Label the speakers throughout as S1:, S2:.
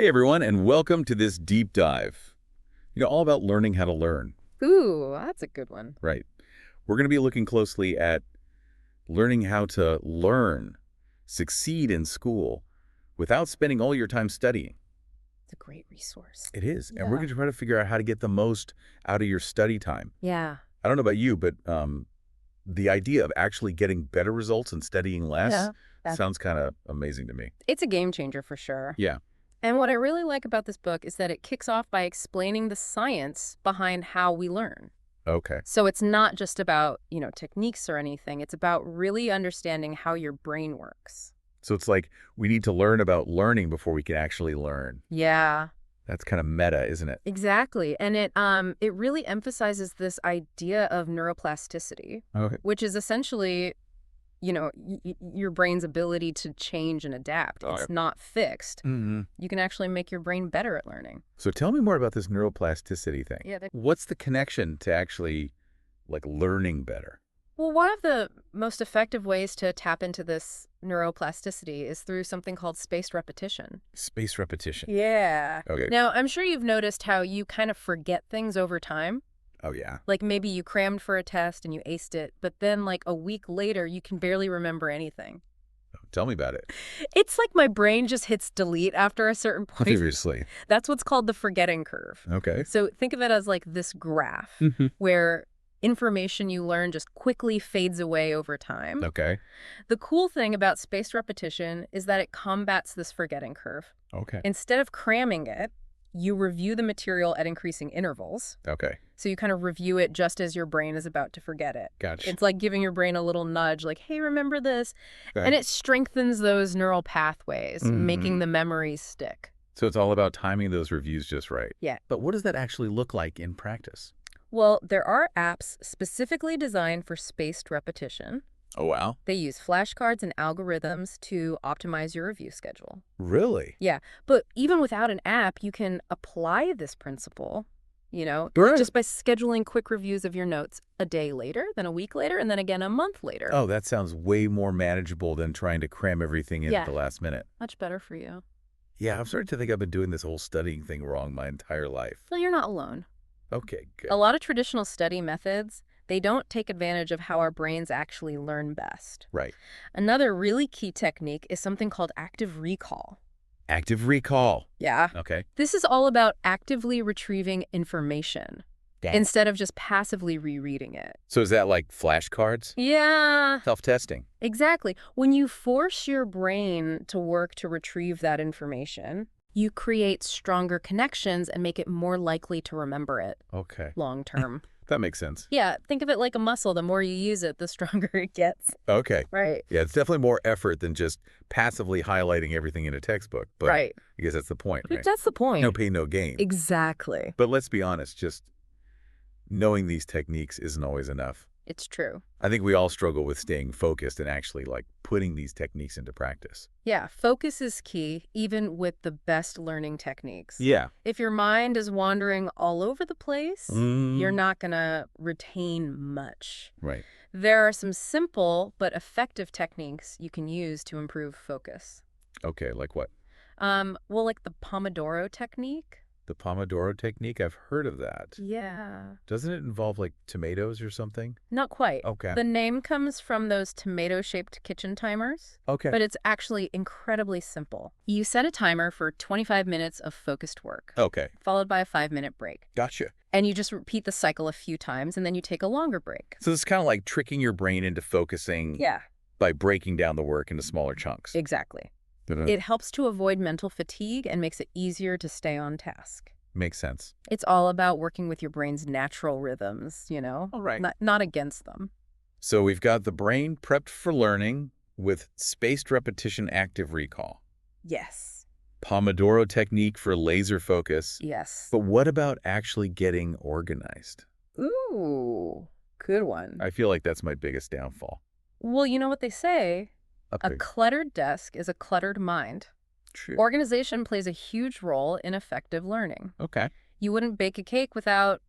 S1: Hey everyone, and welcome to this deep dive. All about learning how to learn,
S2: Ooh, that's a good one.
S1: right? We're going to be looking closely at learning how to learn, succeed in school without spending all your time studying.
S2: It's a great resource.
S1: It is, and we're
S2: Yeah.
S1: going to try to figure out how to get the most out of your study time.
S2: Yeah.
S1: I don't know about you, but the idea of actually getting better results and studying less
S2: Yeah. That's
S1: sounds kind of amazing to me.
S2: it's a game changer for sure.
S1: Yeah.
S2: And what I really like about this book is that it kicks off by explaining the science behind how we learn.
S1: Okay.
S2: So it's not just about, techniques or anything. It's about really understanding how your brain works.
S1: So it's like we need to learn about learning before we can actually learn.
S2: Yeah,
S1: That's kind of meta, isn't it?
S2: exactly. And it really emphasizes this idea of neuroplasticity,
S1: Okay.
S2: which is essentially your brain's ability to change and adapt.
S1: Oh, yeah.
S2: It's not fixed.
S1: Mm-hmm.
S2: You can actually make your brain better at learning.
S1: So tell me more about this neuroplasticity thing.
S2: Yeah.
S1: What's the connection to actually learning better?
S2: Well, one of the most effective ways to tap into this neuroplasticity is through something called spaced repetition.
S1: Space repetition.
S2: Yeah.
S1: Okay.
S2: Now, I'm sure you've noticed how you kind of forget things over time.
S1: Oh, yeah.
S2: Like maybe you crammed for a test and you aced it, but then like a week later, you can barely remember anything.
S1: Tell me about it.
S2: It's like my brain just hits delete after a certain point.
S1: Seriously.
S2: That's what's called the forgetting curve.
S1: Okay.
S2: So think of it as like this graph
S1: Mm-hmm.
S2: where information you learn just quickly fades away over time.
S1: Okay.
S2: The cool thing about spaced repetition is that it combats this forgetting curve.
S1: Okay.
S2: Instead of cramming it, you review the material at increasing intervals.
S1: Okay.
S2: So you kind of review it just as your brain is about to forget it.
S1: Gotcha.
S2: It's like giving your brain a little nudge, like, hey, remember this?
S1: Okay.
S2: And it strengthens those neural pathways, making the memories stick.
S1: So it's all about timing those reviews just right.
S2: Yeah.
S1: But what does that actually look like in practice?
S2: Well, there are apps specifically designed for spaced repetition.
S1: Oh, wow.
S2: They use flashcards and algorithms to optimize your review schedule.
S1: Really?
S2: Yeah, but even without an app, you can apply this principle,
S1: Right.
S2: just by scheduling quick reviews of your notes a day later, then a week later, and then again a month later.
S1: Oh, that sounds way more manageable than trying to cram everything in
S2: Yeah.
S1: at the last minute.
S2: Much better for you.
S1: Yeah, I'm starting to think I've been doing this whole studying thing wrong my entire life.
S2: So you're not alone.
S1: Okay, good.
S2: A lot of traditional study methods, they don't take advantage of how our brains actually learn best.
S1: Right.
S2: Another really key technique is something called active recall.
S1: Active recall.
S2: Yeah.
S1: Okay.
S2: This is all about actively retrieving information
S1: Dang.
S2: instead of just passively rereading it.
S1: So is that like flashcards?
S2: Yeah,
S1: Self-testing.
S2: exactly. When you force your brain to work to retrieve that information, you create stronger connections and make it more likely to remember it
S1: Okay.
S2: long term.
S1: That makes sense.
S2: Yeah, think of it like a muscle. The more you use it, the stronger it gets.
S1: Okay.
S2: Right.
S1: Yeah, it's definitely more effort than just passively highlighting everything in a textbook. But
S2: Right.
S1: I guess that's the point, right?
S2: That's the point.
S1: No pain, no gain.
S2: Exactly.
S1: But let's be honest, just knowing these techniques isn't always enough.
S2: It's true.
S1: I think we all struggle with staying focused and actually putting these techniques into practice.
S2: Yeah, focus is key, even with the best learning techniques.
S1: Yeah.
S2: If your mind is wandering all over the place, you're
S1: Mm.
S2: not going to retain much.
S1: Right.
S2: There are some simple but effective techniques you can use to improve focus.
S1: Okay, like what?
S2: Well, like the Pomodoro technique.
S1: The Pomodoro technique? I've heard of that.
S2: Yeah.
S1: Doesn't it involve tomatoes or something?
S2: Not quite.
S1: Okay.
S2: The name comes from those tomato-shaped kitchen timers,
S1: Okay.
S2: but it's actually incredibly simple. You set a timer for 25 minutes of focused work,
S1: Okay.
S2: followed by a 5-minute break.
S1: Gotcha.
S2: And you just repeat the cycle a few times, and then you take a longer break.
S1: So it's kind of like tricking your brain into focusing
S2: Yeah,
S1: by breaking down the work into smaller chunks.
S2: exactly.
S1: It
S2: It helps to avoid mental fatigue and makes it easier to stay on task.
S1: makes sense.
S2: It's all about working with your brain's natural rhythms,
S1: All right.
S2: not against them.
S1: So we've got the brain prepped for learning with spaced repetition active recall.
S2: Yes.
S1: Pomodoro technique for laser focus.
S2: Yes.
S1: But what about actually getting organized?
S2: Ooh, good one.
S1: I feel like that's my biggest downfall.
S2: Well, you know what they say? A
S1: Okay.
S2: cluttered desk is a cluttered mind.
S1: True.
S2: Organization plays a huge role in effective learning.
S1: Okay.
S2: You wouldn't bake a cake without,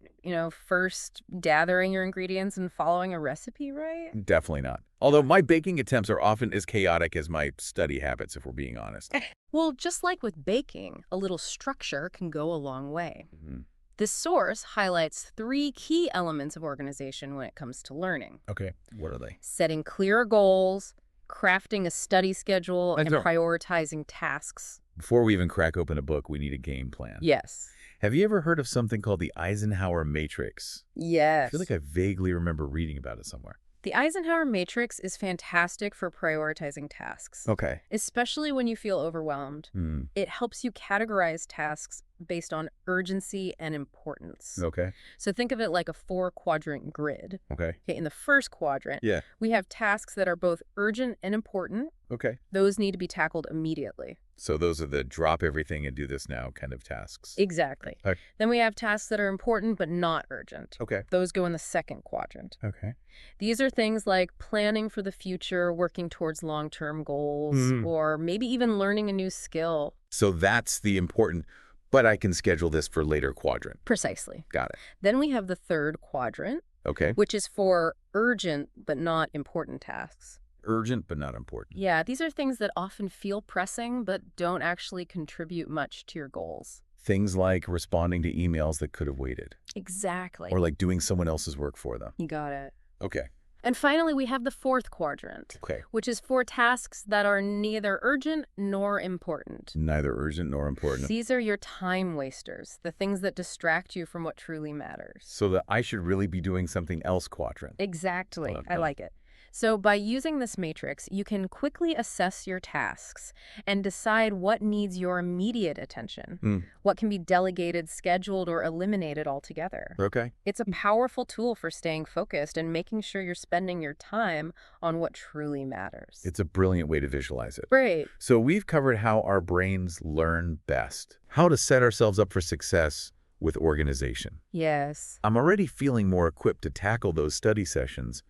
S2: first gathering your ingredients and following a recipe, right?
S1: Definitely not. Although my baking attempts are often as chaotic as my study habits, if we're being honest.
S2: Well, just like with baking, a little structure can go a long way.
S1: Mhm.
S2: This source highlights 3 key elements of organization when it comes to learning:
S1: Okay. What are they?
S2: setting clear goals, crafting a study schedule,
S1: I
S2: and
S1: don't-
S2: prioritizing tasks.
S1: Before we even crack open a book, we need a game plan.
S2: Yes.
S1: Have you ever heard of something called the Eisenhower Matrix? I
S2: Yes.
S1: feel like I vaguely remember reading about it somewhere.
S2: The Eisenhower Matrix is fantastic for prioritizing tasks,
S1: Okay.
S2: especially when you feel overwhelmed. It helps you categorize tasks based on urgency and importance.
S1: Okay.
S2: So think of it like a 4-quadrant grid.
S1: Okay.
S2: Okay, in the first quadrant,
S1: Yeah.
S2: we have tasks that are both urgent and important.
S1: Okay.
S2: Those need to be tackled immediately.
S1: So those are the drop everything and do this now kind of tasks.
S2: Exactly.
S1: Okay.
S2: Then we have tasks that are important but not urgent.
S1: Okay.
S2: Those go in the second quadrant.
S1: Okay.
S2: These are things like planning for the future, working towards long-term goals, or maybe even learning a new skill.
S1: So that's the important, but I can schedule this for later quadrant.
S2: Precisely.
S1: Got it.
S2: Then we have the third quadrant,
S1: Okay.
S2: which is for urgent but not important tasks.
S1: Urgent, but not important.
S2: Yeah, these are things that often feel pressing but don't actually contribute much to your goals.
S1: Things like responding to emails that could have waited,
S2: Exactly.
S1: or like doing someone else's work for them.
S2: You got it.
S1: Okay.
S2: And finally, we have the fourth quadrant,
S1: Okay.
S2: which is for tasks that are neither urgent nor important.
S1: Neither urgent nor important.
S2: These are your time wasters, the things that distract you from what truly matters.
S1: So that I should really be doing something else quadrant.
S2: Exactly.
S1: Love
S2: I
S1: that.
S2: like it. So by using this matrix, you can quickly assess your tasks and decide what needs your immediate attention, what can be delegated, scheduled, or eliminated altogether.
S1: Okay.
S2: It's a powerful tool for staying focused and making sure you're spending your time on what truly matters.
S1: It's a brilliant way to visualize it.
S2: Great.
S1: So we've covered how our brains learn best, how to set ourselves up for success with organization.
S2: Yes.
S1: I'm already feeling more equipped to tackle those study sessions.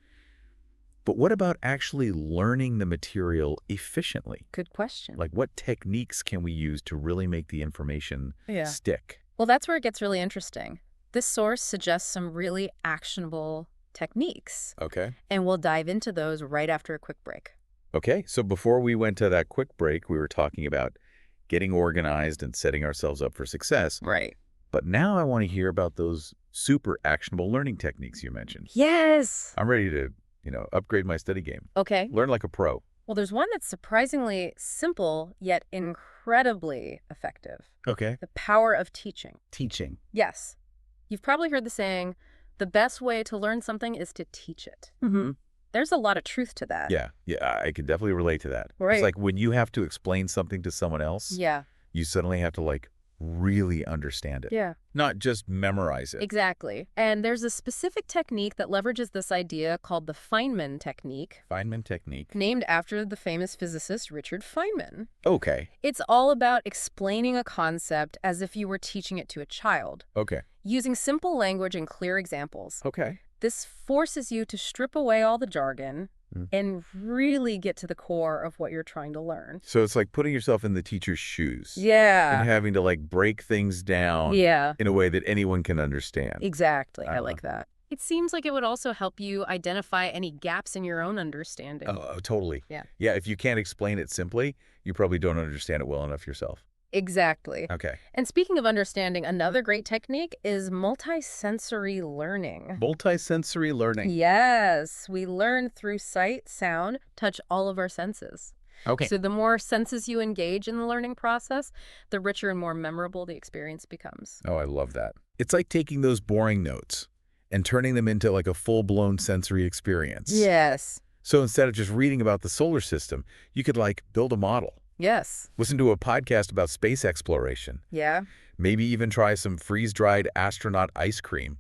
S1: But what about actually learning the material efficiently?
S2: Good question.
S1: Like, what techniques can we use to really make the information stick?
S2: Well, that's where it gets really interesting. This source suggests some really actionable techniques,
S1: Okay.
S2: and we'll dive into those right after a quick break.
S1: Okay, so before we went to that quick break, we were talking about getting organized and setting ourselves up for success.
S2: Right.
S1: But now I want to hear about those super actionable learning techniques you mentioned.
S2: Yes.
S1: I'm ready to, upgrade my study game.
S2: Okay.
S1: Learn like a pro.
S2: Well, there's one that's surprisingly simple, yet incredibly effective.
S1: Okay.
S2: The power of teaching.
S1: Teaching.
S2: Yes. You've probably heard the saying, the best way to learn something is to teach it.
S1: Mm-hmm.
S2: There's a lot of truth to that.
S1: Yeah, I can definitely relate to that.
S2: Right.
S1: It's like when you have to explain something to someone else,
S2: Yeah.
S1: you suddenly have to really understand it.
S2: Yeah.
S1: Not just memorize it.
S2: Exactly. And there's a specific technique that leverages this idea called the Feynman technique,
S1: Feynman technique.
S2: named after the famous physicist Richard Feynman.
S1: Okay.
S2: It's all about explaining a concept as if you were teaching it to a child,
S1: Okay.
S2: using simple language and clear examples.
S1: Okay.
S2: This forces you to strip away all the jargon and really get to the core of what you're trying to learn.
S1: So it's like putting yourself in the teacher's shoes. And
S2: Yeah.
S1: having to break things down
S2: Yeah.
S1: in a way that anyone can understand.
S2: Exactly. I
S1: Uh-huh.
S2: like that. It seems like it would also help you identify any gaps in your own understanding.
S1: Oh, totally.
S2: Yeah.
S1: Yeah, if you can't explain it simply, you probably don't understand it well enough yourself.
S2: Exactly.
S1: Okay.
S2: And speaking of understanding, another great technique is multisensory learning.
S1: Multisensory learning.
S2: Yes, we learn through sight, sound, touch, all of our senses.
S1: Okay.
S2: So the more senses you engage in the learning process, the richer and more memorable the experience becomes.
S1: Oh, I love that. It's like taking those boring notes and turning them into a full-blown sensory experience.
S2: Yes.
S1: So instead of just reading about the solar system, you could build a model,
S2: Yes.
S1: listen to a podcast about space exploration,
S2: Yeah.
S1: maybe even try some freeze-dried astronaut ice cream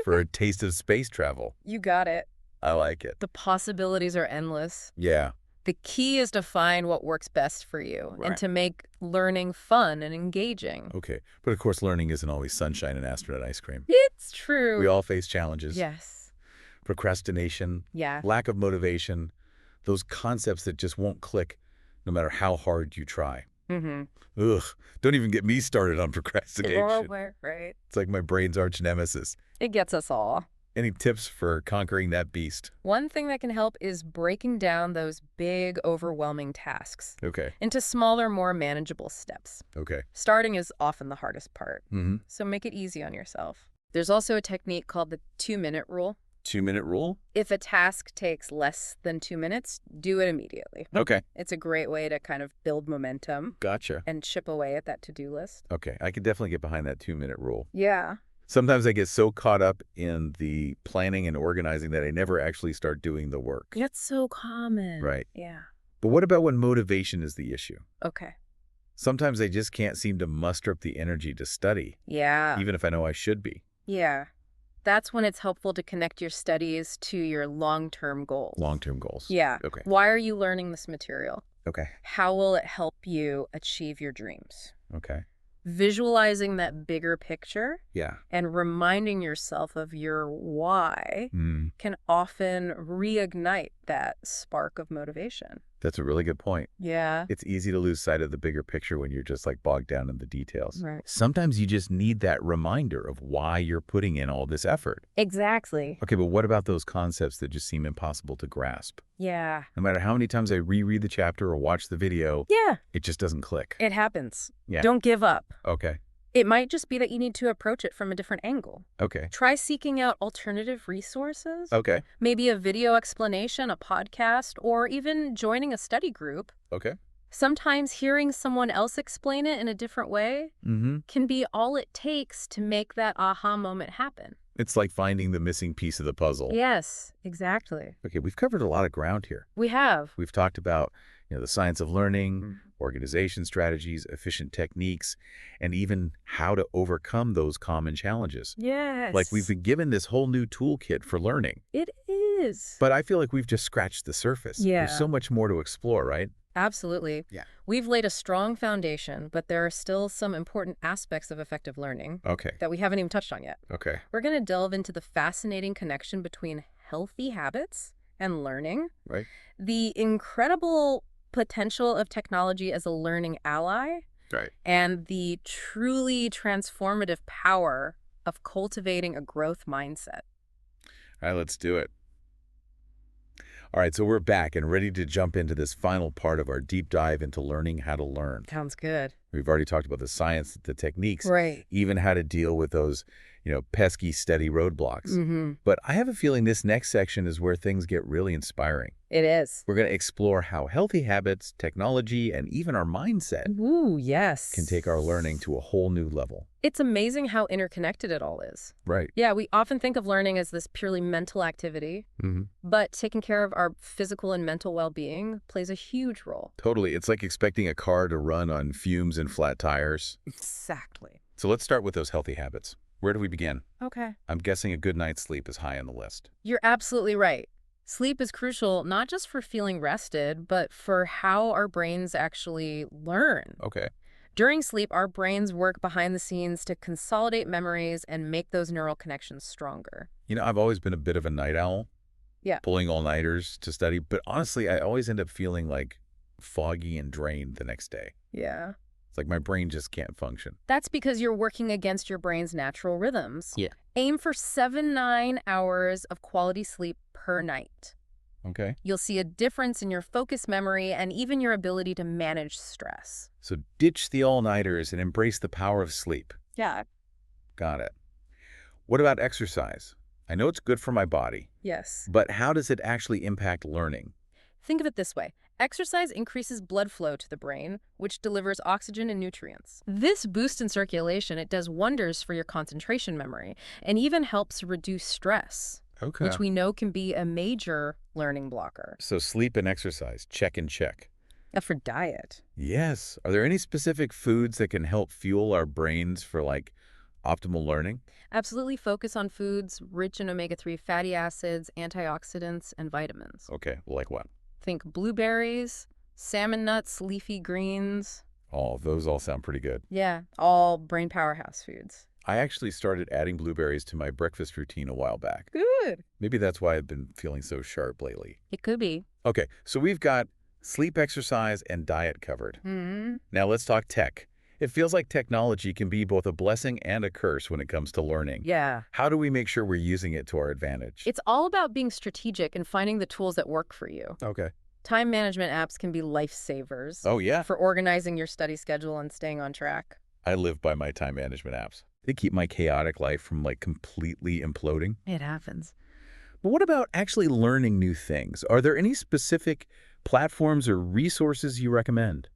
S1: for a taste of space travel.
S2: You got it.
S1: I like it.
S2: The possibilities are endless.
S1: Yeah.
S2: The key is to find what works best for you
S1: Right.
S2: and to make learning fun and engaging.
S1: Okay. But of course, learning isn't always sunshine and astronaut ice cream.
S2: It's true.
S1: We all face challenges.
S2: Yes.
S1: Procrastination,
S2: Yeah.
S1: lack of motivation, those concepts that just won't click no matter how hard you try.
S2: Mm-hmm.
S1: Ugh, don't even get me started on procrastination.
S2: Right.
S1: It's like my brain's arch nemesis.
S2: It gets us all.
S1: Any tips for conquering that beast?
S2: One thing that can help is breaking down those big, overwhelming tasks
S1: Okay,
S2: into smaller, more manageable steps.
S1: okay.
S2: Starting is often the hardest part,
S1: Mm-hmm.
S2: so make it easy on yourself. There's also a technique called the 2-minute rule.
S1: 2-minute rule?
S2: If a task takes less than 2 minutes, do it immediately.
S1: Okay,
S2: It's a great way to kind of build momentum
S1: gotcha.
S2: and chip away at that to-do list.
S1: Okay, I could definitely get behind that 2-minute rule.
S2: Yeah.
S1: Sometimes I get so caught up in the planning and organizing that I never actually start doing the work.
S2: That's so common.
S1: Right.
S2: Yeah.
S1: But what about when motivation is the issue?
S2: Okay.
S1: Sometimes I just can't seem to muster up the energy to study,
S2: Yeah.
S1: even if I know I should be.
S2: Yeah. That's when it's helpful to connect your studies to your long-term goals.
S1: Long-term goals.
S2: Yeah.
S1: Okay.
S2: Why are you learning this material?
S1: Okay.
S2: How will it help you achieve your dreams?
S1: Okay.
S2: Visualizing that bigger picture
S1: Yeah.
S2: and reminding yourself of your why can often reignite that spark of motivation.
S1: That's a really good point.
S2: Yeah.
S1: It's easy to lose sight of the bigger picture when you're just like bogged down in the details.
S2: Right.
S1: Sometimes you just need that reminder of why you're putting in all this effort.
S2: Exactly.
S1: Okay, but what about those concepts that just seem impossible to grasp?
S2: Yeah.
S1: No matter how many times I reread the chapter or watch the video,
S2: Yeah.
S1: it just doesn't click.
S2: It happens.
S1: Yeah.
S2: Don't give up.
S1: Okay.
S2: It might just be that you need to approach it from a different angle.
S1: Okay.
S2: Try seeking out alternative resources.
S1: Okay.
S2: Maybe a video explanation, a podcast, or even joining a study group.
S1: Okay.
S2: Sometimes hearing someone else explain it in a different way
S1: Mm-hmm.
S2: can be all it takes to make that aha moment happen.
S1: It's like finding the missing piece of the puzzle.
S2: Yes, exactly.
S1: Okay, we've covered a lot of ground here.
S2: We have.
S1: We've talked about, the science of learning, organization strategies, efficient techniques, and even how to overcome those common challenges.
S2: Yes.
S1: Like we've been given this whole new toolkit for learning.
S2: It is.
S1: But I feel like we've just scratched the surface.
S2: Yeah.
S1: There's so much more to explore, right?
S2: Absolutely.
S1: Yeah.
S2: We've laid a strong foundation, but there are still some important aspects of effective learning
S1: Okay.
S2: that we haven't even touched on yet.
S1: Okay.
S2: We're going to delve into the fascinating connection between healthy habits and learning,
S1: Right.
S2: the incredible potential of technology as a learning ally,
S1: Right.
S2: and the truly transformative power of cultivating a growth mindset.
S1: All right, let's do it. All right, so we're back and ready to jump into this final part of our deep dive into learning how to learn.
S2: Sounds good.
S1: We've already talked about the science, the techniques,
S2: Right.
S1: even how to deal with those, pesky study roadblocks.
S2: Mm-hmm.
S1: But I have a feeling this next section is where things get really inspiring.
S2: It is.
S1: We're going to explore how healthy habits, technology, and even our mindset
S2: Ooh, yes.
S1: can take our learning to a whole new level.
S2: It's amazing how interconnected it all is.
S1: Right.
S2: Yeah, we often think of learning as this purely mental activity, but taking care of our physical and mental well-being plays a huge role.
S1: Totally. It's like expecting a car to run on fumes and flat tires.
S2: Exactly.
S1: So let's start with those healthy habits. Where do we begin?
S2: Okay.
S1: I'm guessing a good night's sleep is high on the list.
S2: You're absolutely right. Sleep is crucial not just for feeling rested, but for how our brains actually learn.
S1: Okay.
S2: During sleep, our brains work behind the scenes to consolidate memories and make those neural connections stronger.
S1: I've always been a bit of a night owl.
S2: Yeah.
S1: Pulling all-nighters to study. But honestly, I always end up feeling like foggy and drained the next day.
S2: Yeah.
S1: It's like my brain just can't function.
S2: That's because you're working against your brain's natural rhythms.
S1: Yeah.
S2: Aim for 7-9 hours of quality sleep per night.
S1: Okay.
S2: You'll see a difference in your focus memory and even your ability to manage stress.
S1: So ditch the all-nighters and embrace the power of sleep.
S2: Yeah.
S1: Got it. What about exercise? I know it's good for my body,
S2: Yes.
S1: but how does it actually impact learning?
S2: Think of it this way. Exercise increases blood flow to the brain, which delivers oxygen and nutrients. This boost in circulation, it does wonders for your concentration memory and even helps reduce stress,
S1: Okay.
S2: which we know can be a major learning blocker.
S1: So sleep and exercise, check and check.
S2: For diet.
S1: Yes. Are there any specific foods that can help fuel our brains for optimal learning?
S2: Absolutely focus on foods rich in omega-3 fatty acids, antioxidants, and vitamins.
S1: Okay. Like what?
S2: Think blueberries, salmon nuts, leafy greens.
S1: Oh, those all sound pretty good.
S2: Yeah, all brain powerhouse foods.
S1: I actually started adding blueberries to my breakfast routine a while back.
S2: Good.
S1: Maybe that's why I've been feeling so sharp lately.
S2: It could be.
S1: Okay, so we've got Sleep, exercise, and diet covered.
S2: Hmm.
S1: Now let's talk tech. It feels like technology can be both a blessing and a curse when it comes to learning.
S2: Yeah.
S1: How do we make sure we're using it to our advantage?
S2: It's all about being strategic and finding the tools that work for you.
S1: Okay.
S2: Time management apps can be lifesavers
S1: Oh, yeah.
S2: for organizing your study schedule and staying on track.
S1: I live by my time management apps. They keep my chaotic life from completely imploding.
S2: It happens.
S1: But what about actually learning new things? Are there any specific platforms or resources you recommend?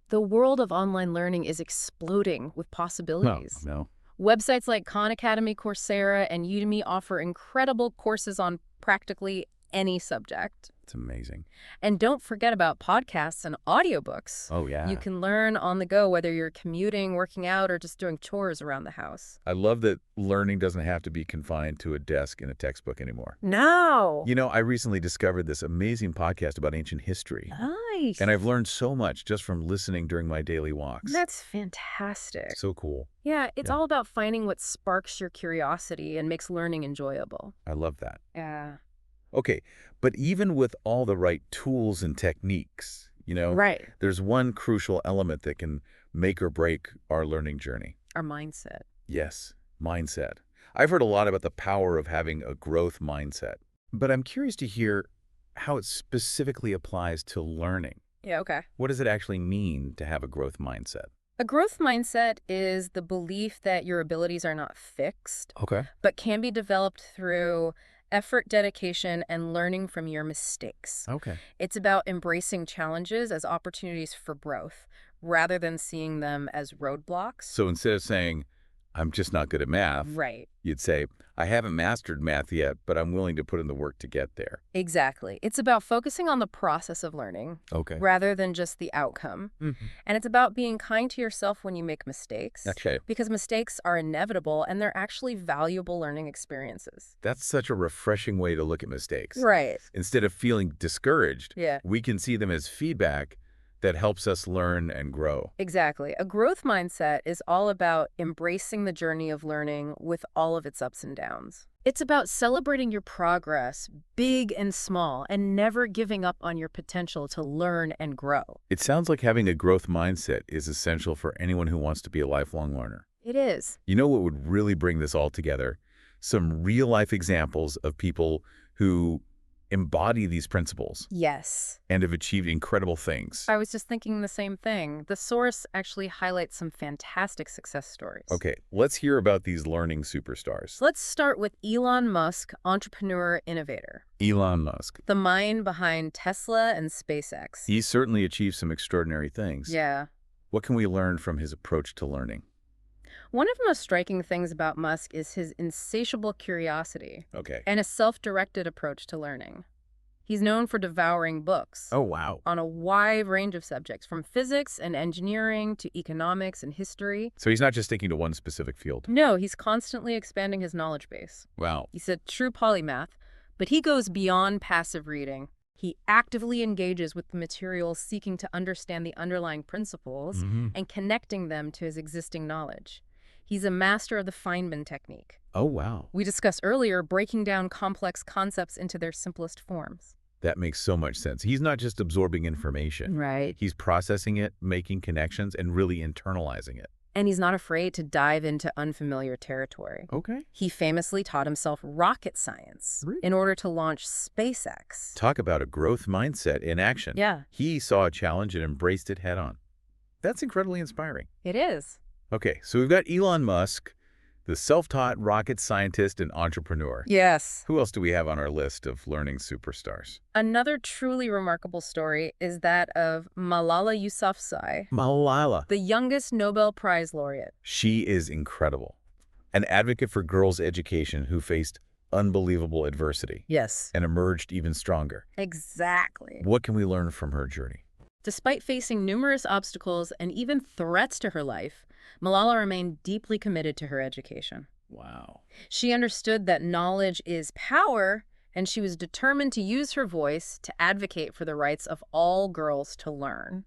S2: The world of online learning is exploding with possibilities.
S1: No.
S2: Websites like Khan Academy, Coursera, and Udemy offer incredible courses on practically any subject.
S1: It's amazing.
S2: And don't forget about podcasts and audiobooks.
S1: Oh, yeah.
S2: You can learn on the go whether you're commuting, working out, or just doing chores around the house.
S1: I love that learning doesn't have to be confined to a desk in a textbook anymore.
S2: No!
S1: You know, I recently discovered this amazing podcast about ancient history.
S2: Nice.
S1: And I've learned so much just from listening during my daily walks.
S2: That's fantastic.
S1: So cool.
S2: Yeah, it's
S1: Yeah.
S2: all about finding what sparks your curiosity and makes learning enjoyable.
S1: I love that.
S2: Yeah.
S1: Okay, but even with all the right tools and techniques,
S2: Right.
S1: there's one crucial element that can make or break our learning journey.
S2: Our mindset.
S1: Yes, mindset. I've heard a lot about the power of having a growth mindset, but I'm curious to hear how it specifically applies to learning.
S2: Yeah, okay.
S1: What does it actually mean to have a growth mindset?
S2: A growth mindset is the belief that your abilities are not fixed,
S1: Okay.
S2: but can be developed through effort, dedication, and learning from your mistakes.
S1: Okay.
S2: It's about embracing challenges as opportunities for growth, rather than seeing them as roadblocks.
S1: So instead of saying, I'm just not good at math,
S2: Right.
S1: you'd say, I haven't mastered math yet, but I'm willing to put in the work to get there.
S2: Exactly. It's about focusing on the process of learning
S1: Okay.
S2: rather than just the outcome.
S1: Mm-hmm.
S2: And it's about being kind to yourself when you make mistakes.
S1: Okay.
S2: Because mistakes are inevitable and they're actually valuable learning experiences.
S1: That's such a refreshing way to look at mistakes.
S2: Right.
S1: Instead of feeling discouraged,
S2: Yeah.
S1: we can see them as feedback that helps us learn and grow.
S2: Exactly. A growth mindset is all about embracing the journey of learning with all of its ups and downs. It's about celebrating your progress, big and small, and never giving up on your potential to learn and grow.
S1: It sounds like having a growth mindset is essential for anyone who wants to be a lifelong learner.
S2: It is.
S1: You know what would really bring this all together? Some real-life examples of people who embody these principles
S2: Yes.
S1: and have achieved incredible things.
S2: I was just thinking the same thing. The source actually highlights some fantastic success stories.
S1: Okay, let's hear about these learning superstars.
S2: So let's start with Elon Musk, entrepreneur, innovator.
S1: Elon Musk.
S2: The mind behind Tesla and SpaceX.
S1: He's certainly achieved some extraordinary things.
S2: Yeah.
S1: What can we learn from his approach to learning?
S2: One of the most striking things about Musk is his insatiable curiosity
S1: Okay.
S2: and a self-directed approach to learning. He's known for devouring books
S1: Oh, wow.
S2: on a wide range of subjects, from physics and engineering to economics and history.
S1: So he's not just sticking to one specific field.
S2: No, he's constantly expanding his knowledge base.
S1: Wow.
S2: He's a true polymath, but he goes beyond passive reading. He actively engages with the material, seeking to understand the underlying principles and connecting them to his existing knowledge. He's a master of the Feynman technique.
S1: Oh, wow.
S2: We discussed earlier breaking down complex concepts into their simplest forms.
S1: That makes so much sense. He's not just absorbing information.
S2: Right.
S1: He's processing it, making connections, and really internalizing it.
S2: And he's not afraid to dive into unfamiliar territory.
S1: Okay.
S2: He famously taught himself rocket science
S1: Really?
S2: in order to launch SpaceX.
S1: Talk about a growth mindset in action.
S2: Yeah,
S1: He saw a challenge and embraced it head on. That's incredibly inspiring.
S2: it is.
S1: Okay, so we've got Elon Musk, the self-taught rocket scientist and entrepreneur.
S2: Yes.
S1: Who else do we have on our list of learning superstars?
S2: Another truly remarkable story is that of Malala Yousafzai,
S1: Malala.
S2: the youngest Nobel Prize laureate.
S1: She is incredible. An advocate for girls' education who faced unbelievable adversity
S2: Yes.
S1: and emerged even stronger.
S2: Exactly.
S1: What can we learn from her journey?
S2: Despite facing numerous obstacles and even threats to her life, Malala remained deeply committed to her education.
S1: Wow.
S2: She understood that knowledge is power, and she was determined to use her voice to advocate for the rights of all girls to learn.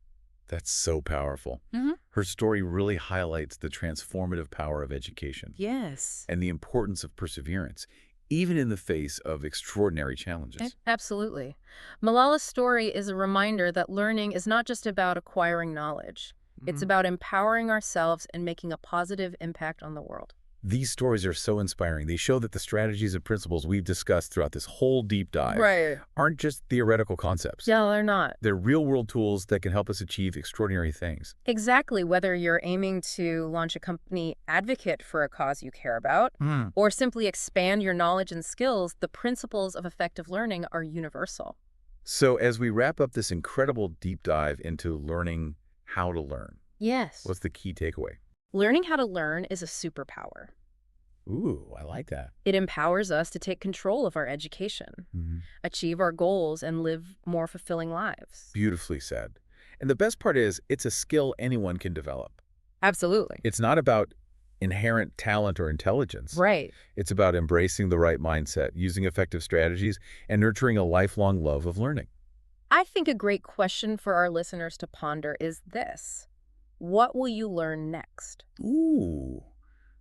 S1: That's so powerful.
S2: Mhm.
S1: Her story really highlights the transformative power of education
S2: Yes.
S1: and the importance of perseverance, even in the face of extraordinary challenges.
S2: Absolutely. Malala's story is a reminder that learning is not just about acquiring knowledge. It's
S1: Mhm.
S2: about empowering ourselves and making a positive impact on the world.
S1: These stories are so inspiring. They show that the strategies and principles we've discussed throughout this whole deep dive
S2: Right.
S1: aren't just theoretical concepts.
S2: Yeah, they're not.
S1: They're real-world tools that can help us achieve extraordinary things.
S2: Exactly, whether you're aiming to launch a company, advocate for a cause you care about,
S1: Hmm.
S2: or simply expand your knowledge and skills, the principles of effective learning are universal.
S1: So as we wrap up this incredible deep dive into learning how to learn,
S2: Yes.
S1: what's the key takeaway?
S2: Learning how to learn is a superpower.
S1: Ooh, I like that.
S2: It empowers us to take control of our education,
S1: Mhm.
S2: achieve our goals, and live more fulfilling lives.
S1: Beautifully said. And the best part is, it's a skill anyone can develop.
S2: Absolutely.
S1: It's not about inherent talent or intelligence.
S2: Right.
S1: It's about embracing the right mindset, using effective strategies, and nurturing a lifelong love of learning.
S2: I think a great question for our listeners to ponder is this: what will you learn next?
S1: Ooh,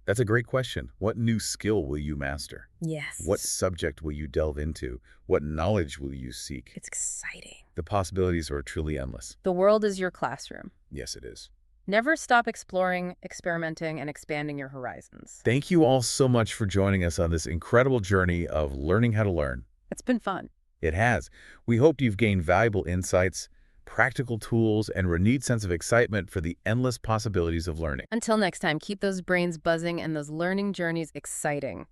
S1: that's a great question. What new skill will you master? What
S2: Yes.
S1: subject will you delve into? What knowledge will you seek?
S2: It's exciting.
S1: The possibilities are truly endless.
S2: The world is your classroom.
S1: Yes, it is.
S2: Never stop exploring, experimenting, and expanding your horizons.
S1: Thank you all so much for joining us on this incredible journey of learning how to learn.
S2: It's been fun.
S1: It has. We hope you've gained valuable insights, practical tools, and renewed sense of excitement for the endless possibilities of learning.
S2: Until next time, keep those brains buzzing and those learning journeys exciting.